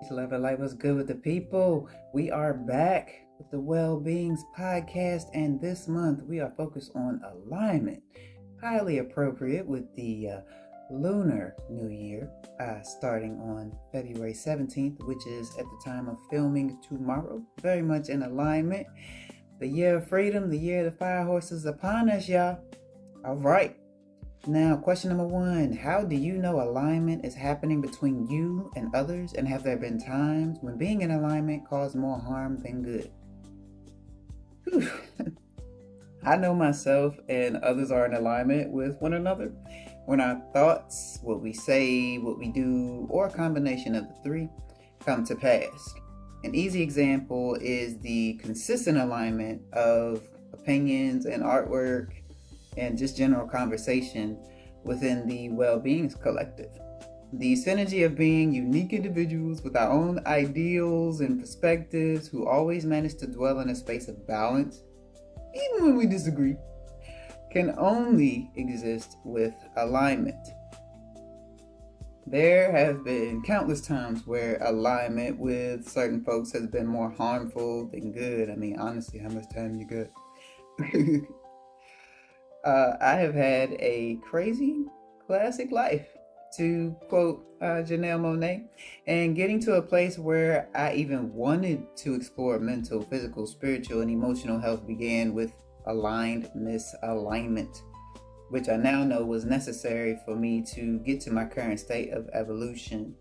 Love and light, what's good with the people? We are back with the Well-Beings podcast, and this month we are focused on alignment. Highly appropriate with the Lunar New Year starting on February 17th, which is at the time of filming tomorrow. Very much in alignment. The year of freedom, the year of the fire horses upon us, y'all. All right. Now, question number 1, how do you know alignment is happening between you and others? And have there been times when being in alignment caused more harm than good? I know myself and others are in alignment with one another when our thoughts, what we say, what we do, or a combination of the three come to pass. An easy example is the consistent alignment of opinions and artwork and just general conversation within the Well-Beings Collective. The synergy of being unique individuals with our own ideals and perspectives who always manage to dwell in a space of balance, even when we disagree, can only exist with alignment. There have been countless times where alignment with certain folks has been more harmful than good. I mean, honestly, how much time you got? I have had a crazy classic life, to quote Janelle Monáe, and getting to a place where I even wanted to explore mental, physical, spiritual, and emotional health began with aligned misalignment, which I now know was necessary for me to get to my current state of evolution.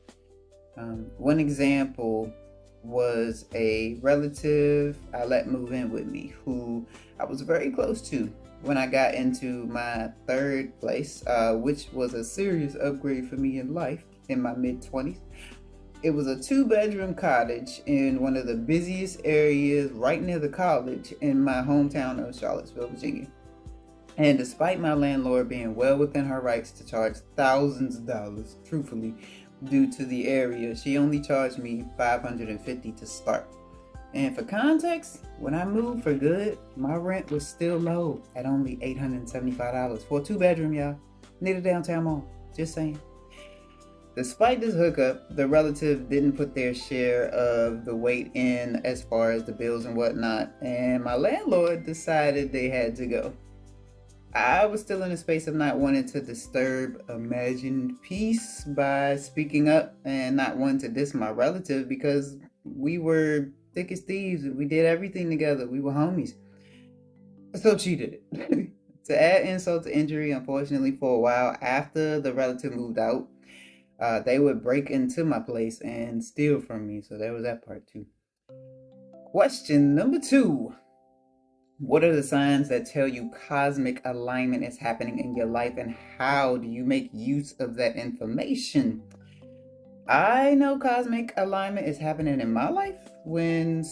One example was a relative I let move in with me who I was very close to when I got into my third place, which was a serious upgrade for me in life in my mid-20s. It was a 2-bedroom cottage in one of the busiest areas right near the college in my hometown of Charlottesville, Virginia. And despite my landlord being well within her rights to charge thousands of dollars, truthfully, due to the area, she only charged me $550 to start. And for context, when I moved for good, my rent was still low at only $875 for a 2-bedroom, y'all, near the downtown mall. Just saying. Despite this hookup, the relative didn't put their share of the weight in as far as the bills and whatnot, and my landlord decided they had to go. I was still in a space of not wanting to disturb imagined peace by speaking up and not wanting to diss my relative because we were thick as thieves. We did everything together. We were homies. So she did it. To add insult to injury, unfortunately, for a while after the relative moved out, they would break into my place and steal from me. So there was that part too. Question number 2. What are the signs that tell you cosmic alignment is happening in your life, and how do you make use of that information? I know cosmic alignment is happening in my life when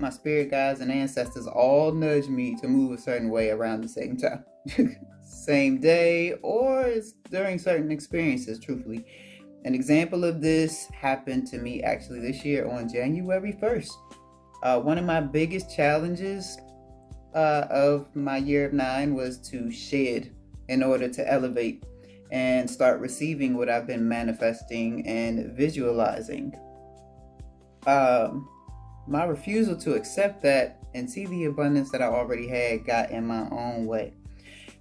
my spirit guides and ancestors all nudge me to move a certain way around the same time. Same day, or during certain experiences, truthfully. An example of this happened to me actually this year on January 1st. One of my biggest challenges of my year of 9 was to shed in order to elevate and start receiving what I've been manifesting and visualizing. My refusal to accept that and see the abundance that I already had got in my own way.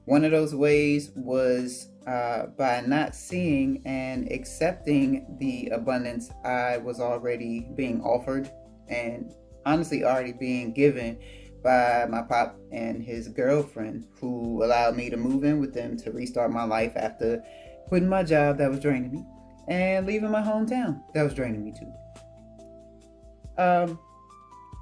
One of those ways was by not seeing and accepting the abundance I was already being offered and honestly already being given by my pop and his girlfriend, who allowed me to move in with them to restart my life after quitting my job that was draining me and leaving my hometown that was draining me too.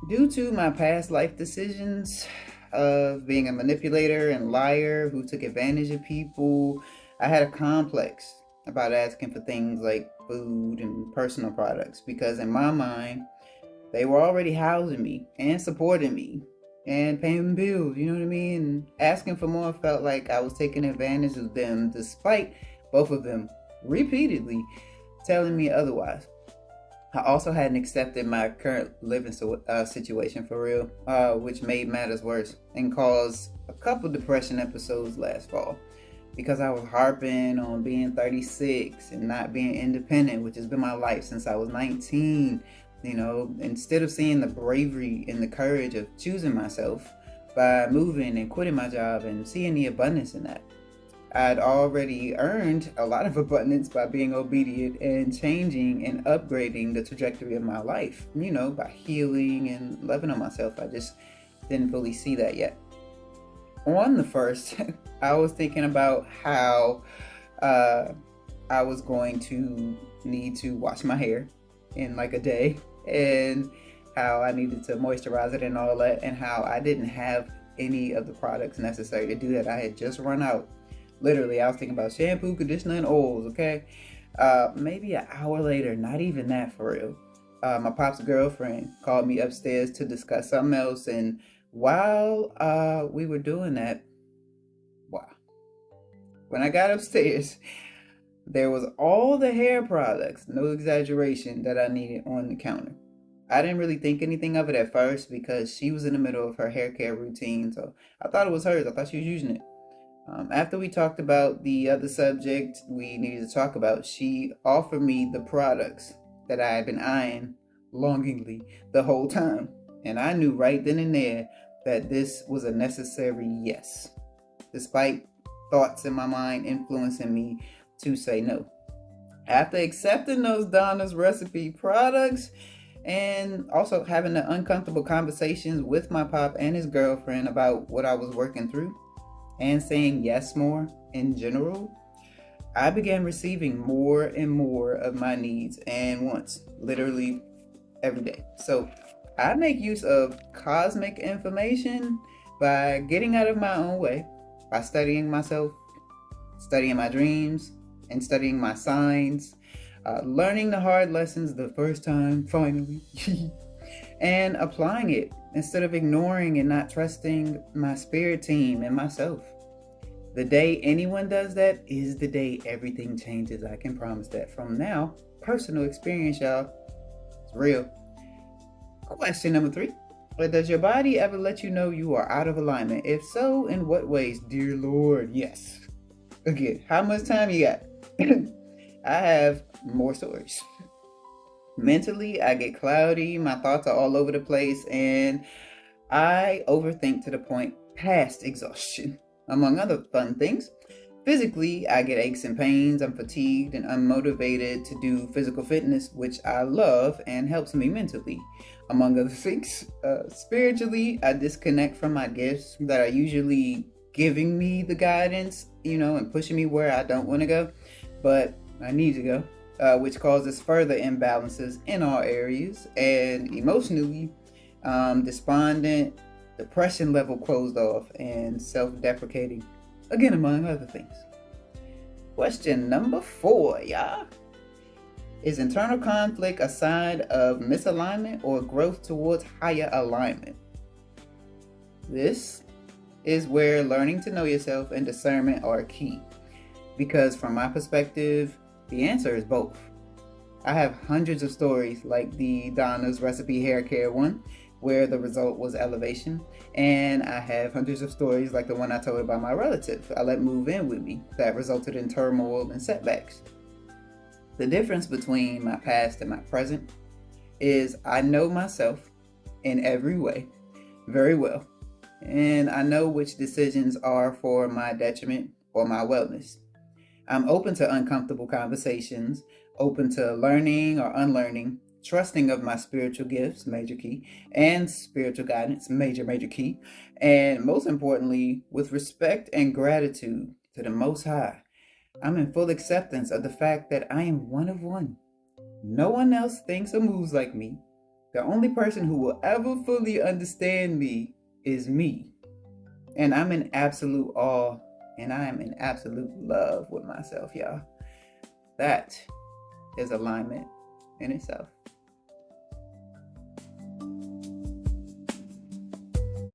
Due to my past life decisions of being a manipulator and liar who took advantage of people, I had a complex about asking for things like food and personal products because in my mind, they were already housing me and supporting me and paying bills, you know what I mean? And asking for more felt like I was taking advantage of them, despite both of them repeatedly telling me otherwise. I also hadn't accepted my current living situation for real, which made matters worse and caused a couple depression episodes last fall. because I was harping on being 36 and not being independent, which has been my life since I was 19. Instead of seeing the bravery and the courage of choosing myself by moving and quitting my job and seeing the abundance in that. I'd already earned a lot of abundance by being obedient and changing and upgrading the trajectory of my life, by healing and loving on myself. I just didn't fully see that yet. On the first, I was thinking about how I was going to need to wash my hair in like a day, and how I needed to moisturize it and all that, and how I didn't have any of the products necessary to do that. I had just run out. Literally, I was thinking about shampoo, conditioner, and oils, okay? Maybe an hour later, not even that for real. My pop's girlfriend called me upstairs to discuss something else, and while we were doing that, wow. When I got upstairs, there was all the hair products, no exaggeration, that I needed on the counter. I didn't really think anything of it at first because she was in the middle of her hair care routine, so I thought it was hers. I thought she was using it. After we talked about the other subject we needed to talk about, she offered me the products that I had been eyeing longingly the whole time. And I knew right then and there that this was a necessary yes, despite thoughts in my mind influencing me to say no. After accepting those Donna's Recipe products and also having the uncomfortable conversations with my pop and his girlfriend about what I was working through, and saying yes more in general, I began receiving more and more of my needs and wants, literally every day. So I make use of cosmic information by getting out of my own way, by studying myself, studying my dreams, and studying my signs, learning the hard lessons the first time, finally, and applying it instead of ignoring and not trusting my spirit team and myself. The day anyone does that is the day everything changes. I can promise that from now. Personal experience, y'all. It's real. Question number 3. Does your body ever let you know you are out of alignment? If so, in what ways? Dear Lord, yes. Again, how much time you got? I have more stories. Mentally, I get cloudy, my thoughts are all over the place, and I overthink to the point past exhaustion, among other fun things. Physically, I get aches and pains, I'm fatigued and unmotivated to do physical fitness, which I love and helps me mentally, among other things. Spiritually, I disconnect from my gifts that are usually giving me the guidance, and pushing me where I don't want to go, but I need to go. Which causes further imbalances in all areas, and emotionally, despondent, depression level closed off, and self-deprecating, again, among other things. Question number 4, y'all. Is internal conflict a sign of misalignment or growth towards higher alignment? This is where learning to know yourself and discernment are key, because from my perspective, the answer is both. I have hundreds of stories like the Donna's Recipe hair care one, where the result was elevation. And I have hundreds of stories like the one I told about my relative I let move in with me that resulted in turmoil and setbacks. The difference between my past and my present is I know myself in every way very well. And I know which decisions are for my detriment or my wellness. I'm open to uncomfortable conversations, open to learning or unlearning, trusting of my spiritual gifts, major key, and spiritual guidance, major key, and most importantly, with respect and gratitude to the Most High. I'm in full acceptance of the fact that I am one of one. No one else thinks or moves like me. The only person who will ever fully understand me is me. And I'm in absolute awe, and I am in absolute love with myself, y'all. That is alignment in itself.